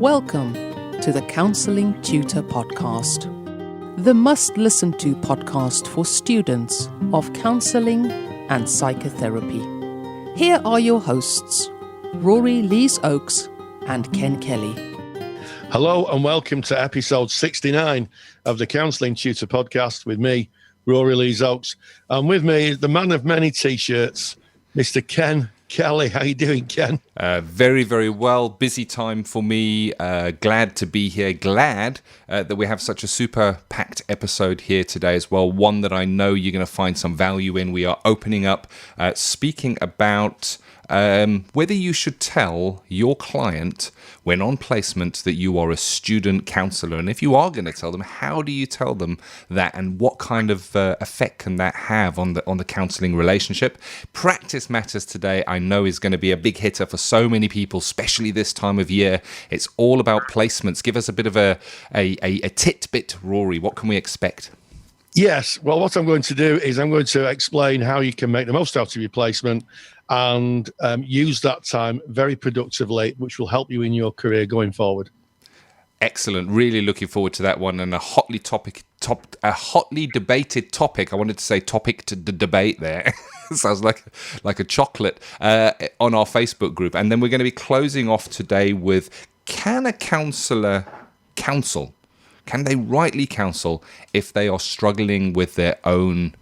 Welcome to the Counselling Tutor Podcast, the must-listen-to podcast for students of counselling and psychotherapy. Here are your hosts, Rory Lees-Oakes and Ken Kelly. Hello and welcome to episode 69 of the Counselling Tutor Podcast with me, Rory Lees-Oakes. And with me is the man of many T-shirts, Mr. Ken Kelly. How you doing, Ken? Very, very well. Busy time for me. Glad to be here. Glad that we have such a super packed episode here today as well. One that I know you're going to find some value in. We are opening up, speaking about whether you should tell your client when on placement that you are a student counsellor. And if you are going to tell them, how do you tell them that, and what kind of effect can that have on the counselling relationship? Practice matters today, I know, is going to be a big hitter for so many people, especially this time of year. It's all about placements. Give us a bit of a tidbit, Rory. What can we expect? Yes. Well, what I'm going to do is I'm going to explain how you can make the most out of your placement and use that time very productively, which will help you in your career going forward. Excellent. Really looking forward to that one, and a hotly debated topic. I wanted to say topic to the debate there. Sounds like a chocolate on our Facebook group. And then we're going to be closing off today with, can a counsellor counsel? Can they rightly counsel if they are struggling with their own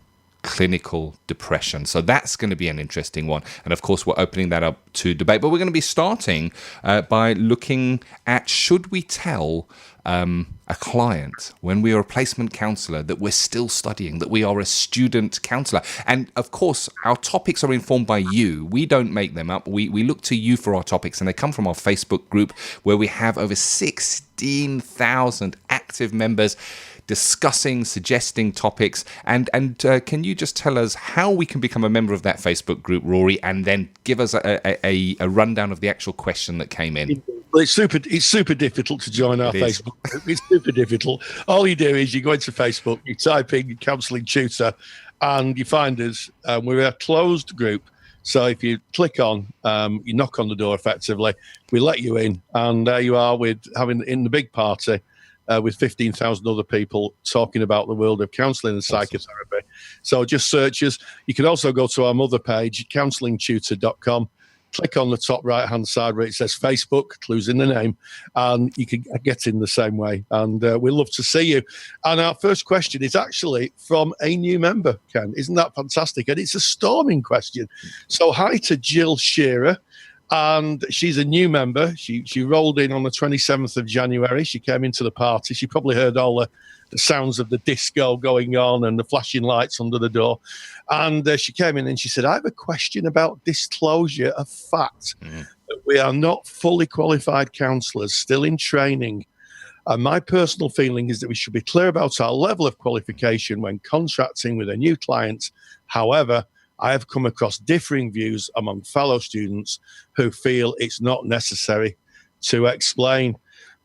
clinical depression? So that's going to be an interesting one. And of course, we're opening that up to debate. But we're going to be starting by looking at, should we tell a client when we are a placement counsellor that we're still studying, that we are a student counsellor? And of course, our topics are informed by you. We don't make them up. We look to you for our topics, and they come from our Facebook group where we have over 16,000 active members discussing, suggesting topics. And can you just tell us how we can become a member of that Facebook group, Rory, and then give us a rundown of the actual question that came in? Well, it's super difficult to join our Facebook group. It's super difficult. All you do is you go into Facebook, you type in Counselling Tutor, and you find us. We're a closed group. So if you click on, you knock on the door effectively, we let you in, and there you are in the big party with 15,000 other people talking about the world of counselling and psychotherapy. Awesome. So just search us. You can also go to our mother page, counsellingtutor.com. Click on the top right-hand side where it says Facebook, clues in the name, and you can get in the same way. And we'd love to see you. And our first question is actually from a new member, Ken. Isn't that fantastic? And it's a storming question. So hi to Jill Shearer. And she's a new member. She rolled in on the 27th of January. She came into the party. She probably heard all the sounds of the disco going on and the flashing lights under the door. And she came in and she said, I have a question about disclosure of fact that we are not fully qualified counsellors, still in training. And my personal feeling is that we should be clear about our level of qualification when contracting with a new client. However, I have come across differing views among fellow students who feel it's not necessary to explain.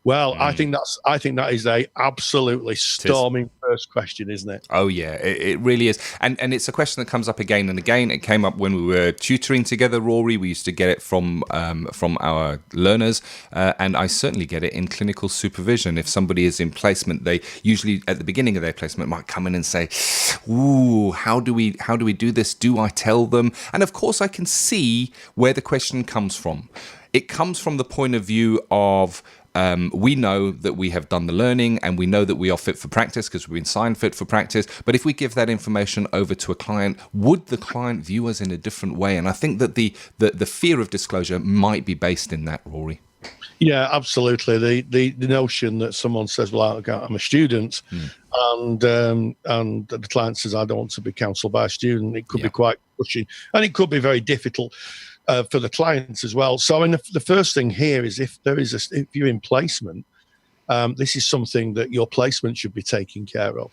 Well, I think that is a absolutely storming first question, isn't it? Oh yeah, it really is, and it's a question that comes up again and again. It came up when we were tutoring together, Rory. We used to get it from our learners, and I certainly get it in clinical supervision. If somebody is in placement, they usually at the beginning of their placement might come in and say, "Ooh, how do we do this? Do I tell them?" And of course, I can see where the question comes from. It comes from the point of view of, we know that we have done the learning and we know that we are fit for practice because we've been signed fit for practice. But if we give that information over to a client, would the client view us in a different way? And I think that the fear of disclosure might be based in that, Rory. Yeah, absolutely. The notion that someone says, well, I'm a student, and the client says, I don't want to be counselled by a student, it could be quite pushing, and it could be very difficult for the clients as well. So, I mean, the first thing here is if you're in placement, this is something that your placement should be taking care of.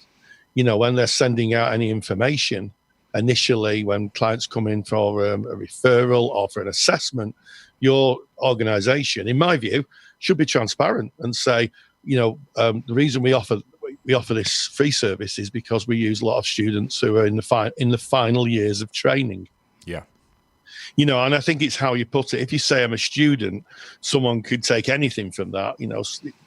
You know, when they're sending out any information initially, when clients come in for a referral or for an assessment, your organisation, in my view, should be transparent and say, you know, the reason we offer this free service is because we use a lot of students who are in the final years of training. Yeah. And I think it's how you put it. If you say I'm a student, someone could take anything from that.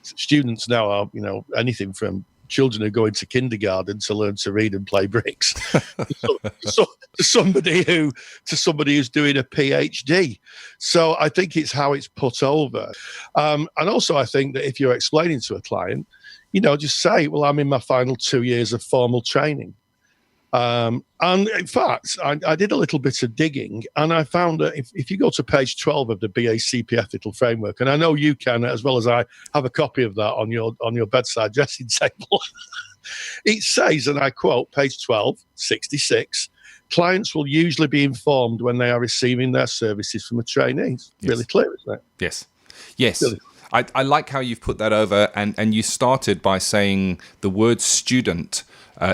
Students now are, anything from children who go into kindergarten to learn to read and play bricks to somebody who's doing a PhD. So I think it's how it's put over. And also I think that if you're explaining to a client, just say, well, I'm in my final 2 years of formal training. And in fact, I did a little bit of digging, and I found that if you go to page 12 of the BACP Ethical Framework, and I know you can, as well as I, have a copy of that on your bedside dressing table, it says, and I quote, page 12, 66, clients will usually be informed when they are receiving their services from a trainee. It's really clear, isn't it? Yes. Really. I like how you've put that over, and you started by saying the word student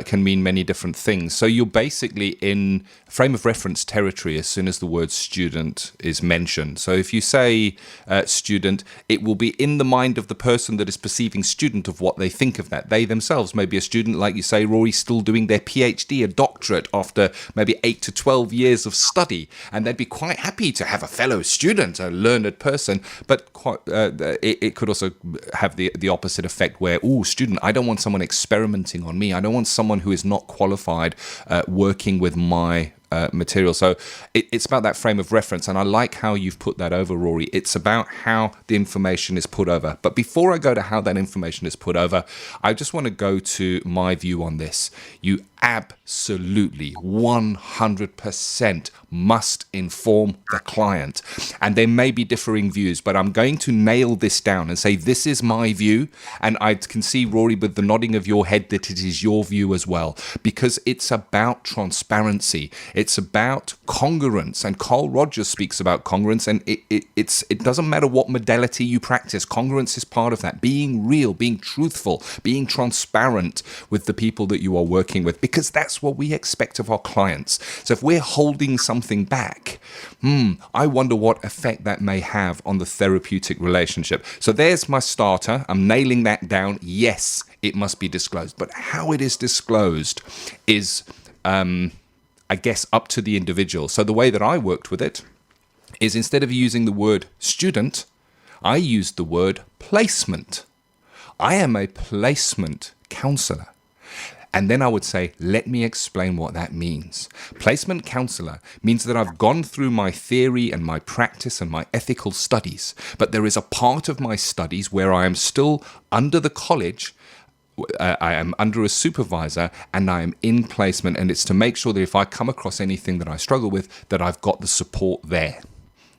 can mean many different things. So you're basically in frame of reference territory as soon as the word student is mentioned. So if you say student, it will be in the mind of the person that is perceiving student of what they think of that. They themselves may be a student, like you say, Rory, still doing their PhD, a doctorate after maybe 8 to 12 years of study. And they'd be quite happy to have a fellow student, a learned person. But it could also have the opposite effect where, student, I don't want someone experimenting on me. I don't want someone who is not qualified working with my material. So it's about that frame of reference, and I like how you've put that over, Rory. It's about how the information is put over. But before I go to how that information is put over, I just want to go to my view on this. You absolutely 100% must inform the client. And there may be differing views, but I'm going to nail this down and say this is my view. And I can see, Rory, with the nodding of your head, that it is your view as well, because it's about transparency. It's about congruence. And Carl Rogers speaks about congruence, and it doesn't matter what modality you practice. Congruence is part of that. Being real, being truthful, being transparent with the people that you are working with, because that's what we expect of our clients. So if we're holding something back, I wonder what effect that may have on the therapeutic relationship. So there's my starter. I'm nailing that down. Yes, it must be disclosed. But how it is disclosed is, I guess, up to the individual. So the way that I worked with it is, instead of using the word student, I used the word placement. I am a placement counsellor. And then I would say, let me explain what that means. Placement counsellor means that I've gone through my theory and my practice and my ethical studies, but there is a part of my studies where I am still under the college. I am under a supervisor and I am in placement, and it's to make sure that if I come across anything that I struggle with, that I've got the support there.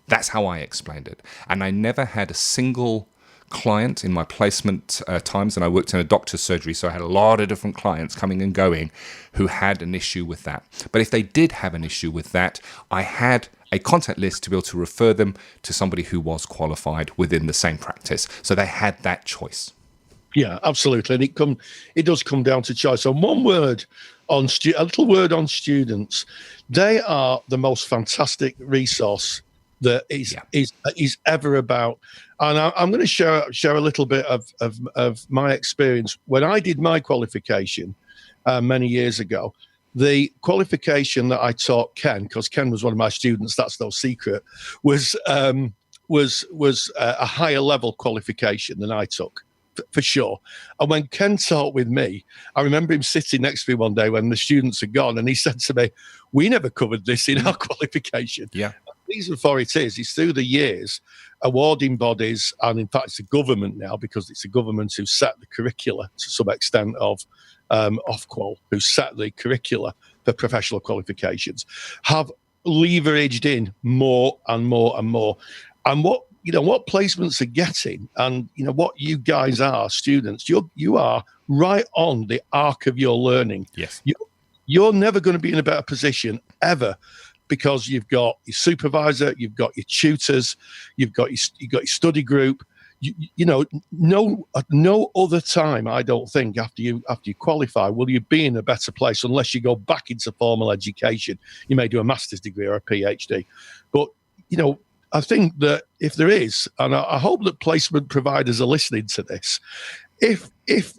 That's how I explained it. And I never had a single client in my placement times, and I worked in a doctor's surgery, so I had a lot of different clients coming and going who had an issue with that. But if they did have an issue with that, I had a contact list to be able to refer them to somebody who was qualified within the same practice. So they had that choice. Yeah, absolutely. And it does come down to choice. So one word on a little word on students. They are the most fantastic resource that is ever about. And I'm going to share a little bit of my experience. When I did my qualification many years ago, the qualification that I taught Ken, because Ken was one of my students, that's no secret, was a higher level qualification than I took, for sure. And when Ken taught with me, I remember him sitting next to me one day when the students had gone, and he said to me, "We never covered this in our qualification." Yeah. The reason for it is through the years, awarding bodies, and in fact it's the government now, because it's the government who set the curricula to some extent of Ofqual, who set the curricula for professional qualifications, have leveraged in more and more and more. And what placements are getting, and what you guys are, students, you are right on the arc of your learning. Yes. You're never going to be in a better position ever, because you've got your supervisor, you've got your tutors, you've got your study group. No other time, I don't think, after you qualify, will you be in a better place, unless you go back into formal education. You may do a master's degree or a PhD, but I think that if there is, and I hope that placement providers are listening to this, if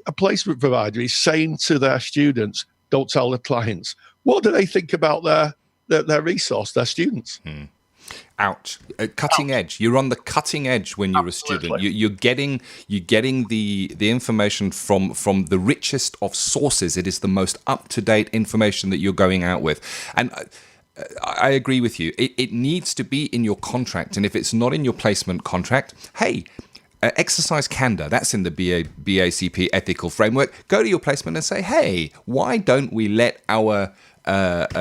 a placement provider is saying to their students, don't tell the clients, what do they think about their resource, their students? Ouch! Cutting edge. You're on the cutting edge when you're Absolutely. a student. You're getting the information from the richest of sources. It is the most up-to-date information that you're going out with, and I agree with you. It needs to be in your contract, and if it's not in your placement contract, hey. Exercise candor, that's in the BACP ethical framework. Go to your placement and say, hey, why don't we let our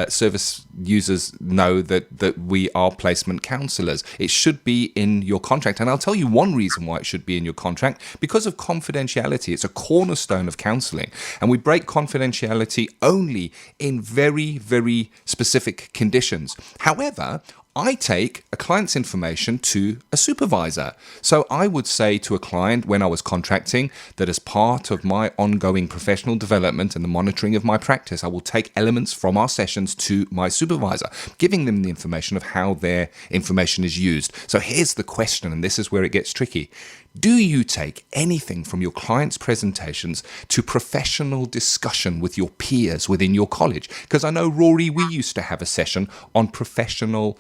service users know that we are placement counsellors? It should be in your contract. And I'll tell you one reason why it should be in your contract: because of confidentiality. It's a cornerstone of counselling. And we break confidentiality only in very, very specific conditions. However, I take a client's information to a supervisor. So I would say to a client when I was contracting that as part of my ongoing professional development and the monitoring of my practice, I will take elements from our sessions to my supervisor, giving them the information of how their information is used. So here's the question, and this is where it gets tricky. Do you take anything from your client's presentations to professional discussion with your peers within your college? Because I know, Rory, we used to have a session on professional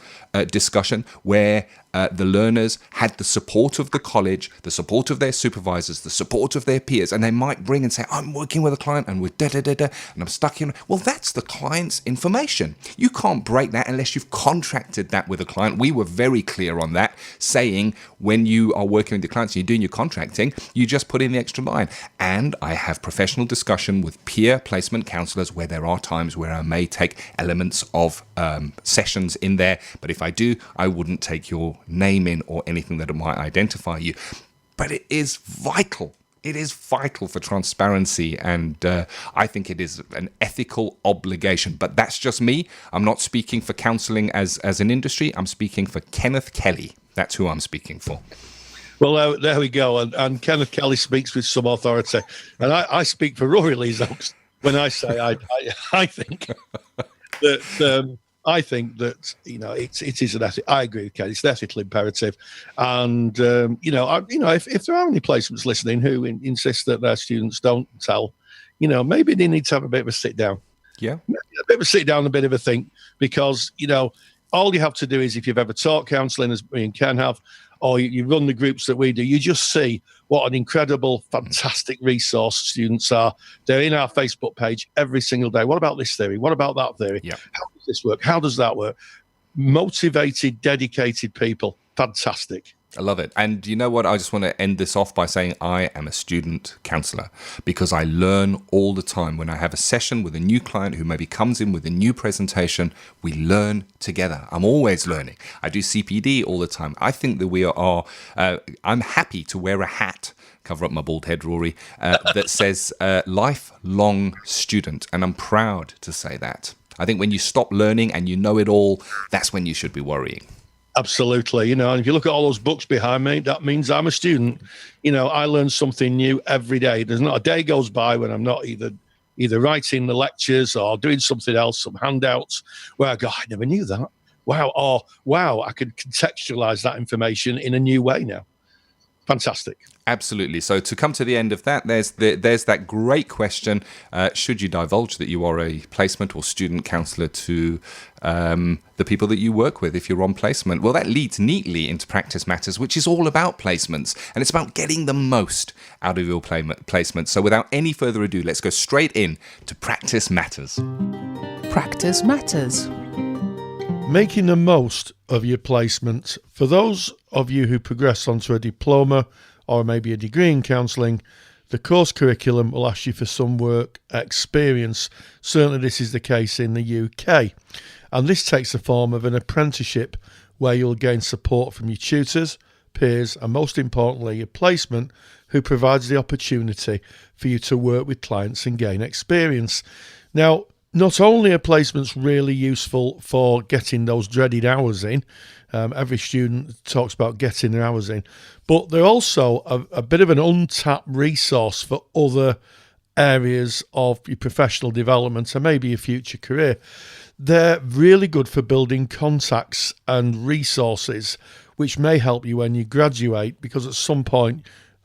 discussion where the learners had the support of the college, the support of their supervisors, the support of their peers, and they might bring and say, I'm working with a client and with da-da-da-da, and I'm stuck in. Well, that's the client's information. You can't break that unless you've contracted that with a client. We were very clear on that, saying when you are working with the clients and you're doing your contracting, you just put in the extra line. And I have professional discussion with peer placement counsellors where there are times where I may take elements of sessions in there, but if I do, I wouldn't take your name in or anything that might identify you. But it is vital. It is vital for transparency, and I think it is an ethical obligation. But that's just me. I'm not speaking for counselling as an industry. I'm speaking for Kenneth Kelly. That's who I'm speaking for. Well, there we go. And Kenneth Kelly speaks with some authority. And I speak for Rory Lees-Oakes when I say I think that... I think that it is an ethic. I agree with Kelly. It's an ethical imperative, and if there are any placements listening who insist that their students don't tell, maybe they need to have a bit of a sit down. Yeah, a bit of a sit down, a bit of a think, because all you have to do is, if you've ever taught counselling, as me and Ken have, or you run the groups that we do, you just see what an incredible, fantastic resource students are. They're in our Facebook page every single day. What about this theory? What about that theory? Yeah. How does this work? How does that work? Motivated, dedicated people. Fantastic. I love it. And you know what? I just want to end this off by saying I am a student counsellor, because I learn all the time. When I have a session with a new client who maybe comes in with a new presentation, we learn together. I'm always learning. I do CPD all the time. I think that we are, I'm happy to wear a hat, cover up my bald head, Rory, that says lifelong student. And I'm proud to say that. I think when you stop learning and you know it all, that's when you should be worrying. Absolutely. And if you look at all those books behind me, that means I'm a student. I learn something new every day. There's not a day goes by when I'm not either writing the lectures or doing something else, some handouts, where I go, I never knew that. Wow. Or, wow, I could contextualize that information in a new way now. Fantastic. Absolutely. So to come to the end of that, there's that great question. Should you divulge that you are a placement or student counsellor to the people that you work with if you're on placement? Well, that leads neatly into Practice Matters, which is all about placements. And it's about getting the most out of your placement. So without any further ado, let's go straight in to Practice Matters. Practice Matters. Making the most of your placement. For those of you who progress onto a diploma or maybe a degree in counselling, the course curriculum will ask you for some work experience. Certainly this is the case in the UK. And this takes the form of an apprenticeship where you'll gain support from your tutors, peers, and most importantly, your placement, who provides the opportunity for you to work with clients and gain experience. Now, not only are placements really useful for getting those dreaded hours in, every student talks about getting their hours in, but they're also a bit of an untapped resource for other areas of your professional development and maybe your future career. They're really good for building contacts and resources which may help you when you graduate, because at some point,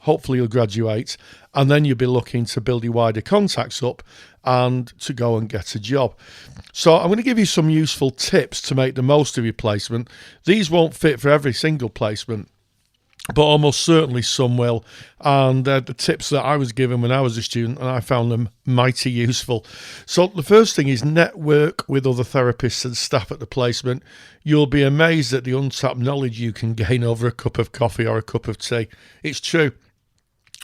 hopefully you'll graduate, and then you'll be looking to build your wider contacts up and to go and get a job. So I'm going to give you some useful tips to make the most of your placement. These won't fit for every single placement, but almost certainly some will. And the tips that I was given when I was a student, and I found them mighty useful. So the first thing is network with other therapists and staff at the placement. You'll be amazed at the untapped knowledge you can gain over a cup of coffee or a cup of tea. It's true.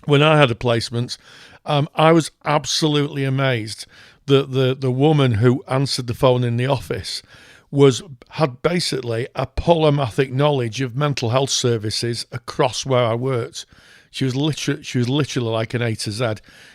When I had a placement, I was absolutely amazed that the woman who answered the phone in the office had basically a polymathic knowledge of mental health services across where I worked. She was literally like an A to Z.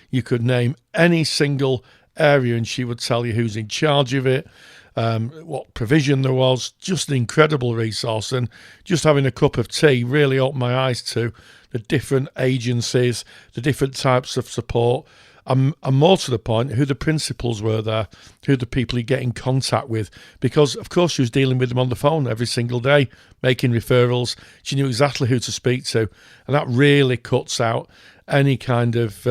You could name any single area and she would tell you who's in charge of it, what provision there was. Just an incredible resource, and just having a cup of tea really opened my eyes to the different agencies, the different types of support, and more to the point, who the principals were there, who the people you get in contact with, because of course she was dealing with them on the phone every single day, making referrals. She knew exactly who to speak to, and that really cuts out any kind of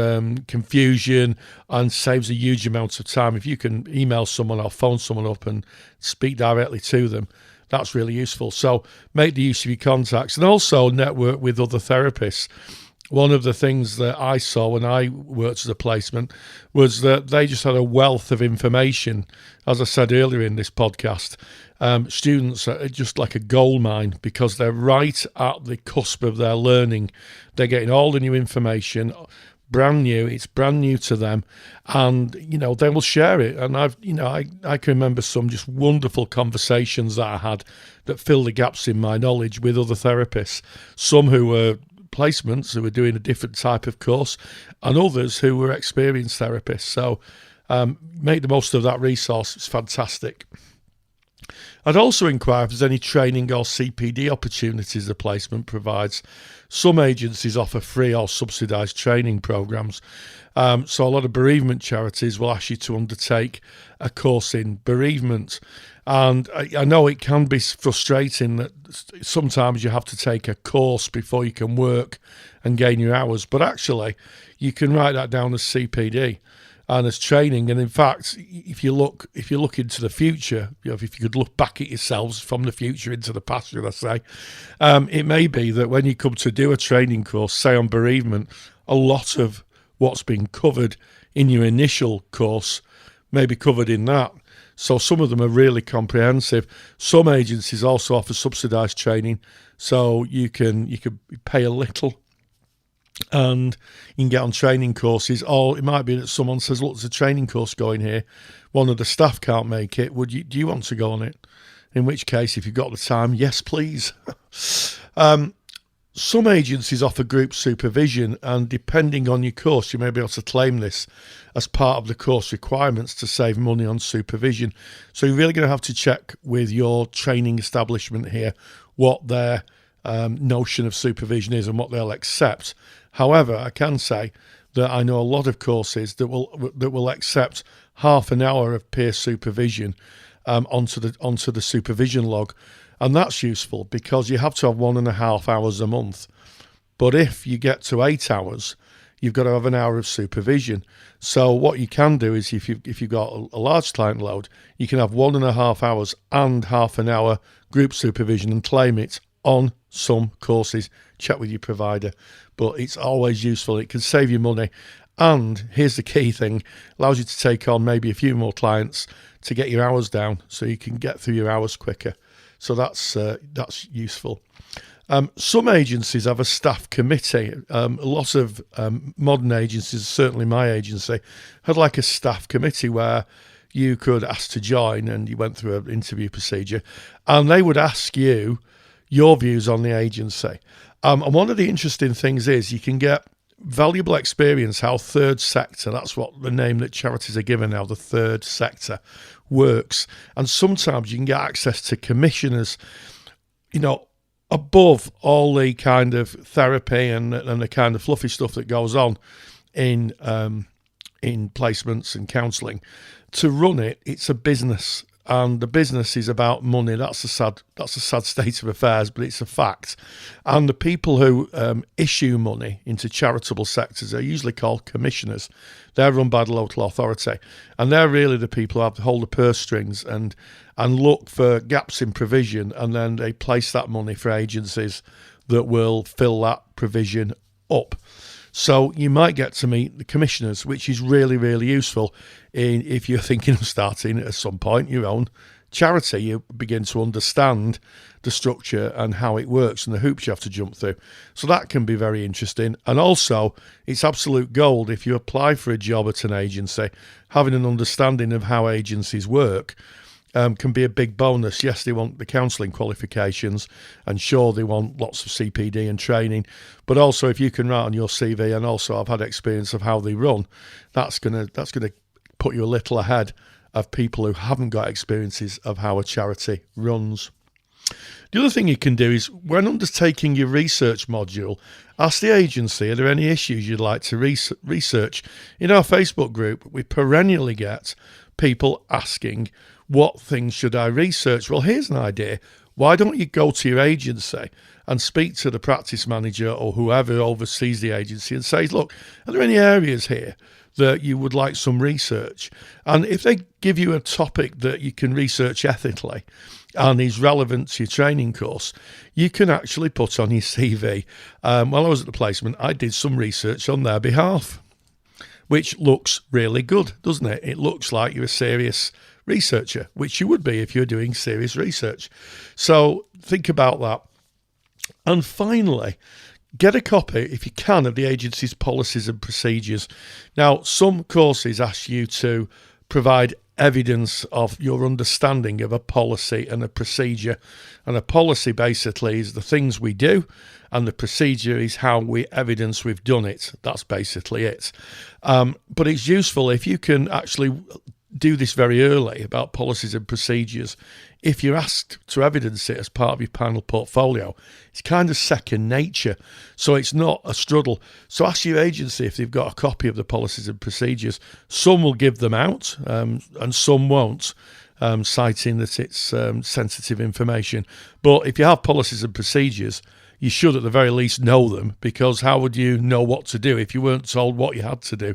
confusion and saves a huge amount of time. If you can email someone or phone someone up and speak directly to them, that's really useful. So make the use of your contacts, and also network with other therapists. One of the things that I saw when I worked as a placement was that they just had a wealth of information. As I said earlier in this podcast, students are just like a gold mine because they're right at the cusp of their learning. They're getting all the new information, brand new. It's brand new to them, and they will share it. And I can remember some just wonderful conversations that I had that filled the gaps in my knowledge with other therapists. Some who were placements who were doing a different type of course, and others who were experienced therapists. So make the most of that resource. It's fantastic. I'd also inquire if there's any training or CPD opportunities the placement provides. Some agencies offer free or subsidised training programmes. So a lot of bereavement charities will ask you to undertake a course in bereavement. And I know it can be frustrating that sometimes you have to take a course before you can work and gain your hours. But actually, you can write that down as CPD and as training. And in fact, if you look into the future, if you could look back at yourselves from the future into the past, should I say, it may be that when you come to do a training course, say on bereavement, a lot of what's been covered in your initial course may be covered in that. So some of them are really comprehensive. Some agencies also offer subsidised training, so you can pay a little and you can get on training courses. Or it might be that someone says, look, there's a training course going here. One of the staff can't make it. Do you want to go on it? In which case, if you've got the time, yes, please. Some agencies offer group supervision, and depending on your course, you may be able to claim this as part of the course requirements to save money on supervision. So you're really going to have to check with your training establishment here what their notion of supervision is and what they'll accept. However, I can say that I know a lot of courses that will accept half an hour of peer supervision onto the supervision log. And that's useful because you have to have 1.5 hours a month. But if you get to 8 hours, you've got to have an hour of supervision. So what you can do is if you've got a large client load, you can have 1.5 hours and half an hour group supervision and claim it on some courses. Check with your provider. But it's always useful. It can save you money. And here's the key thing, allows you to take on maybe a few more clients to get your hours down so you can get through your hours quicker. So that's useful. Some agencies have a staff committee. A lot of modern agencies, certainly my agency, had like a staff committee where you could ask to join and you went through an interview procedure and they would ask you your views on the agency. And one of the interesting things is you can get valuable experience how third sector, that's what the name that charities are given now, the third sector, works. And sometimes you can get access to commissioners, above all the kind of therapy and the kind of fluffy stuff that goes on in placements and counselling. To run it, it's a business. and the business is about money. That's a sad state of affairs, but it's a fact. And the people who issue money into charitable sectors are usually called commissioners. They're run by the local authority, and they're really the people who have to hold the purse strings and look for gaps in provision, and then they place that money for agencies that will fill that provision up. So you might get to meet the commissioners, which is really, really useful if you're thinking of starting at some point your own charity. You begin to understand the structure and how it works and the hoops you have to jump through. So that can be very interesting. And also, it's absolute gold if you apply for a job at an agency, having an understanding of how agencies work. Can be a big bonus. Yes, they want the counselling qualifications, and sure, they want lots of CPD and training, but also if you can write on your CV, and also I've had experience of how they run, that's gonna put you a little ahead of people who haven't got experiences of how a charity runs. The other thing you can do is, when undertaking your research module, ask the agency, are there any issues you'd like to research? In our Facebook group, we perennially get people asking, what things should I research? Well, here's an idea. Why don't you go to your agency and speak to the practice manager or whoever oversees the agency and say, look, are there any areas here that you would like some research? And if they give you a topic that you can research ethically and is relevant to your training course, you can actually put on your CV. While I was at the placement, I did some research on their behalf, which looks really good, doesn't it? It looks like you're a serious researcher, which you would be if you're doing serious research. So think about that. And finally, get a copy, if you can, of the agency's policies and procedures. Now, some courses ask you to provide evidence of your understanding of a policy and a procedure. And a policy basically is the things we do, and the procedure is how we evidence we've done it. That's basically it. But it's useful if you can actually do this very early about policies and procedures. If you're asked to evidence it as part of your panel portfolio, it's kind of second nature, so it's not a struggle. So ask your agency if they've got a copy of the policies and procedures. Some will give them out, and some won't, citing that it's sensitive information. But if you have policies and procedures, you should at the very least know them, because how would you know what to do if you weren't told what you had to do?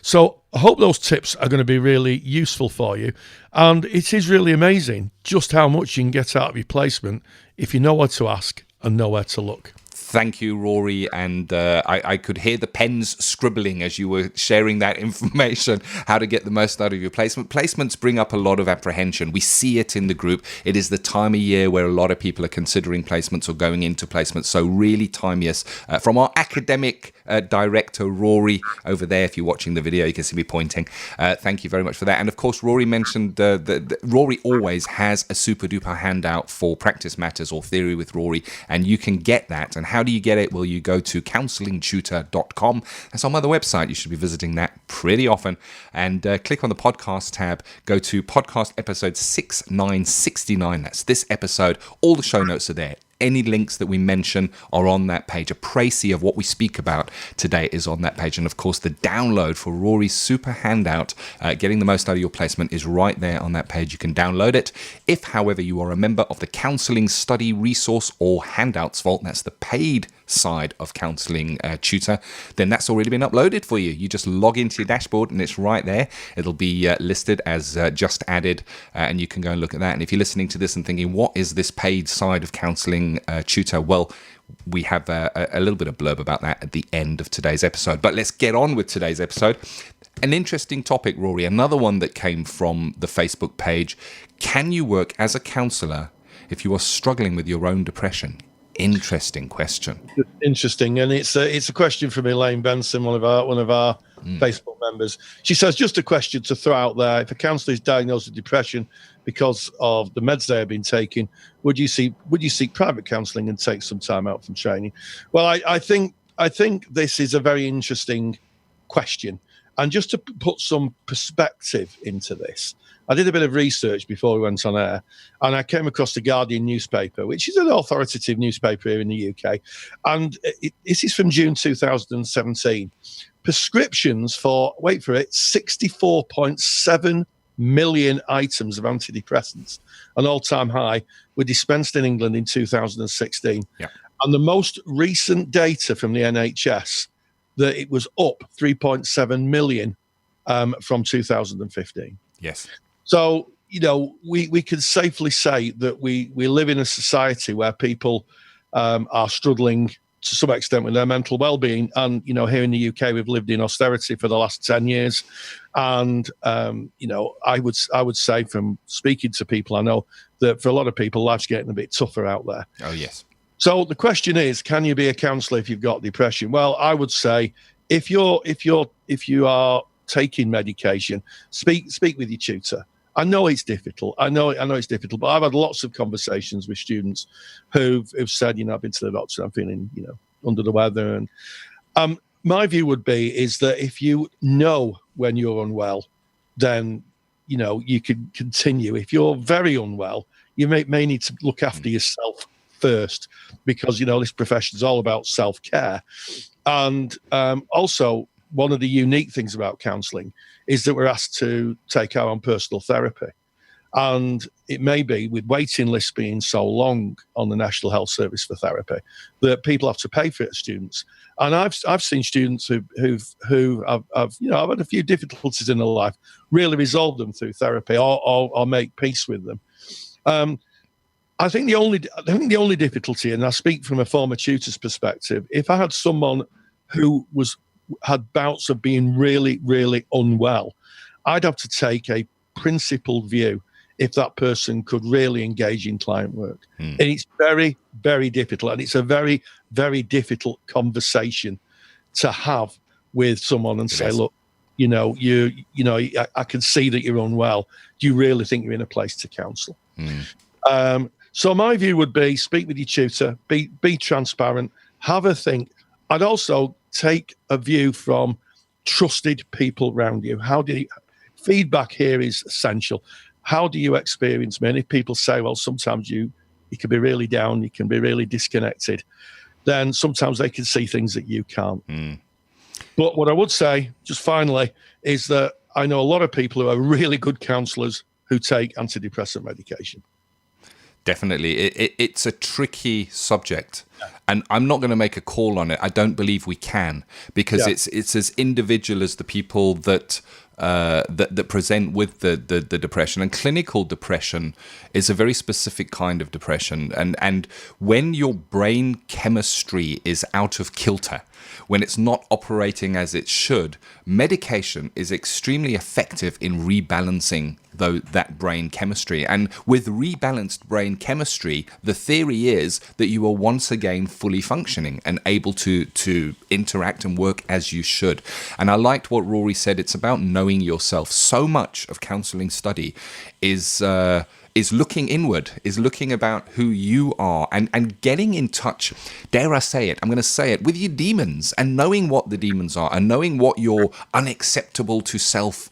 So I hope those tips are going to be really useful for you. And it is really amazing just how much you can get out of your placement if you know where to ask and know where to look. Thank you, Rory. And I could hear the pens scribbling as you were sharing that information, how to get the most out of your placement. Placements bring up a lot of apprehension. We see it in the group. It is the time of year where a lot of people are considering placements or going into placements. So really timeous. From our academic director, Rory, over there, if you're watching the video, you can see me pointing. Thank you very much for that. And of course, Rory mentioned that Rory always has a super duper handout for practice matters or theory with Rory, and you can get that. And how do you get it? Well, you go to counsellingtutor.com. That's on my other website. You should be visiting that pretty often. And click on the podcast tab. Go to podcast episode 6969. That's this episode. All the show notes are there. Any links that we mention are on that page. A précis of what we speak about today is on that page. And of course, the download for Rory's super handout, getting the most out of your placement, is right there on that page. You can download it. If, however, you are a member of the Counselling Study Resource or Handouts Vault, that's the paid side of Counselling Tutor, then that's already been uploaded for you. You just log into your dashboard and it's right there. It'll be listed as just added, and you can go and look at that. And if you're listening to this and thinking, what is this paid side of Counselling Tutor? Well, we have a little bit of blurb about that at the end of today's episode. But let's get on with today's episode. An interesting topic, Rory, another one that came from the Facebook page. Can you work as a counsellor if you are struggling with your own depression? Interesting question. Interesting, and it's a question from Elaine Benson, one of our Facebook members. She says, just a question to throw out there: if a counsellor is diagnosed with depression because of the meds they have been taking, would you seek private counselling and take some time out from training? Well, I think this is a very interesting question, and just to put some perspective into this, I did a bit of research before we went on air, and I came across the Guardian newspaper, which is an authoritative newspaper here in the UK. And this is from June 2017. Prescriptions for, wait for it, 64.7 million items of antidepressants, an all-time high, were dispensed in England in 2016. Yeah. And the most recent data from the NHS, that it was up 3.7 million from 2015. Yes. So, we can safely say that we live in a society where people are struggling to some extent with their mental well-being. And, here in the UK, we've lived in austerity for the last 10 years. And, I would say from speaking to people, I know that for a lot of people, life's getting a bit tougher out there. Oh, yes. So the question is, can you be a counsellor if you've got depression? Well, I would say if you are taking medication, speak with your tutor. I know it's difficult. I know it's difficult, but I've had lots of conversations with students who've said, I've been to the doctor, I'm feeling, under the weather. And my view would be is that if you know when you're unwell, then, you can continue. If you're very unwell, you may need to look after yourself first, because, this profession is all about self-care. And also, one of the unique things about counselling is that we're asked to take our own personal therapy. And it may be, with waiting lists being so long on the National Health Service for therapy, that people have to pay for it as students. And I've seen students who have had a few difficulties in their life, really resolve them through therapy or make peace with them. I think the only difficulty, and I speak from a former tutor's perspective, if I had someone who had bouts of being really, really unwell, I'd have to take a principled view if that person could really engage in client work. And it's very, very difficult. And it's a very, very difficult conversation to have with someone and say, look, I can see that you're unwell. Do you really think you're in a place to counsel? So my view would be, speak with your tutor, be transparent, have a think. I'd also take a view from trusted people around you. Feedback here is essential. How do you experience me? And if people say, well, sometimes you can be really down, you can be really disconnected, then sometimes they can see things that you can't. But what I would say, just finally, is that I know a lot of people who are really good counsellors who take antidepressant medication. Definitely. It's a tricky subject, and I'm not going to make a call on it. I don't believe we can, because it's as individual as the people that present with the depression. And clinical depression is a very specific kind of depression. And when your brain chemistry is out of kilter, when it's not operating as it should, medication is extremely effective in rebalancing that brain chemistry. And with rebalanced brain chemistry, the theory is that you are once again fully functioning and able to interact and work as you should. And I liked what Rory said. It's about knowing yourself. So much of counselling study is looking inward, is looking about who you are and getting in touch, dare I say it, I'm going to say it, with your demons, and knowing what the demons are and knowing what your unacceptable to self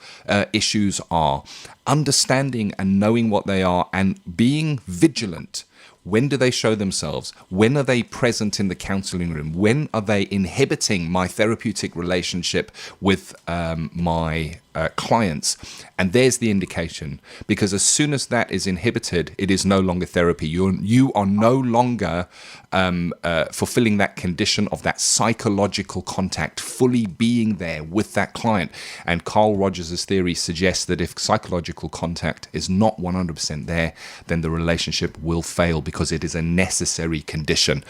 issues are, understanding and knowing what they are and being vigilant. When do they show themselves? When are they present in the counselling room? When are they inhibiting my therapeutic relationship with my clients? And there's the indication, because as soon as that is inhibited, it is no longer therapy. You are no longer fulfilling that condition of that psychological contact, fully being there with that client. And Carl Rogers' theory suggests that if psychological contact is not 100% there, then the relationship will fail, because it is a necessary condition.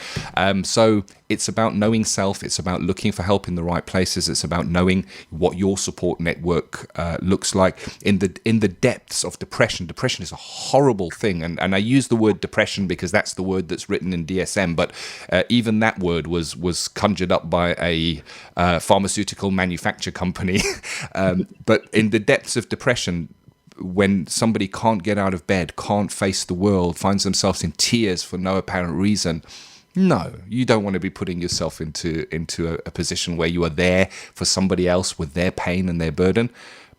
So it's about knowing self. It's about looking for help in the right places. It's about knowing what your support network looks like in the depths of depression. Depression is a horrible thing, and I use the word depression because that's the word that's written in DSM. But even that word was conjured up by a pharmaceutical manufacture company. But in the depths of depression, when somebody can't get out of bed, can't face the world, finds themselves in tears for no apparent reason, no, you don't want to be putting yourself into a position where you are there for somebody else with their pain and their burden.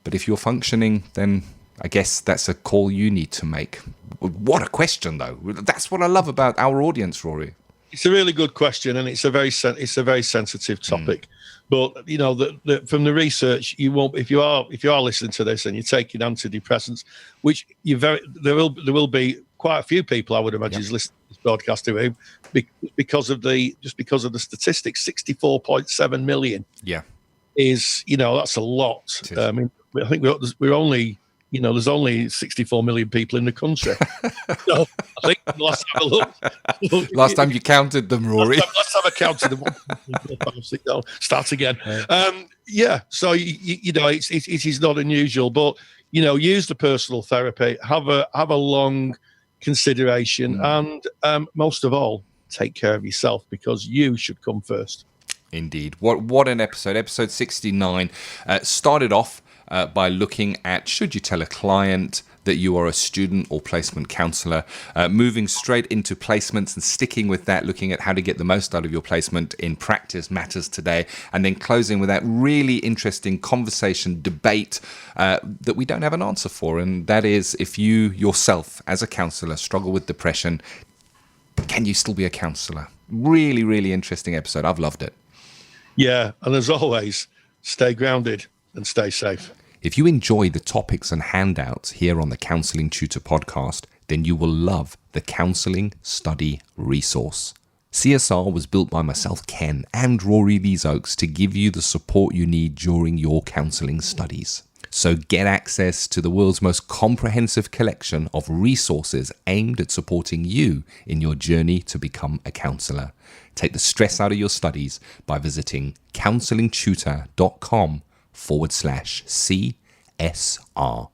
But if you're functioning, then I guess that's a call you need to make. What a question, though. That's what I love about our audience, Rory. It's a really good question, and it's a very sensitive topic. But from the research, you won't if you are listening to this and you're taking antidepressants, which there will be quite a few people, I would imagine, who's listening to this broadcast to because of the statistics. 64.7 million. Yeah, is that's a lot. I mean, I think we're only. There's only 64 million people in the country. So I think last time I looked. Last time you counted them, Rory. Last time I counted them. 1, 2, 3, 4, 5, 6, start again. So it is not unusual, but use the personal therapy. Have a long consideration, and most of all, take care of yourself, because you should come first. Indeed. What an episode. Episode 69 started off by looking at, should you tell a client that you are a student or placement counsellor, moving straight into placements and sticking with that, looking at how to get the most out of your placement in practice matters today, and then closing with that really interesting conversation, debate that we don't have an answer for, and that is, if you yourself as a counsellor struggle with depression, can you still be a counsellor? Really, really interesting episode. I've loved it. Yeah, and as always, stay grounded and stay safe. If you enjoy the topics and handouts here on the Counselling Tutor Podcast, then you will love the Counselling Study Resource. CSR was built by myself, Ken, and Rory Lees-Oakes to give you the support you need during your counselling studies. So get access to the world's most comprehensive collection of resources aimed at supporting you in your journey to become a counsellor. Take the stress out of your studies by visiting counsellingtutor.com/CSR.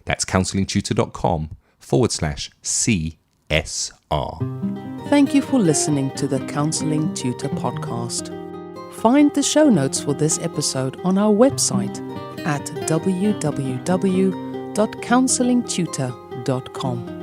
That's counsellingtutor.com/CSR. Thank you for listening to the Counselling Tutor Podcast. Find the show notes for this episode on our website at www.counsellingtutor.com.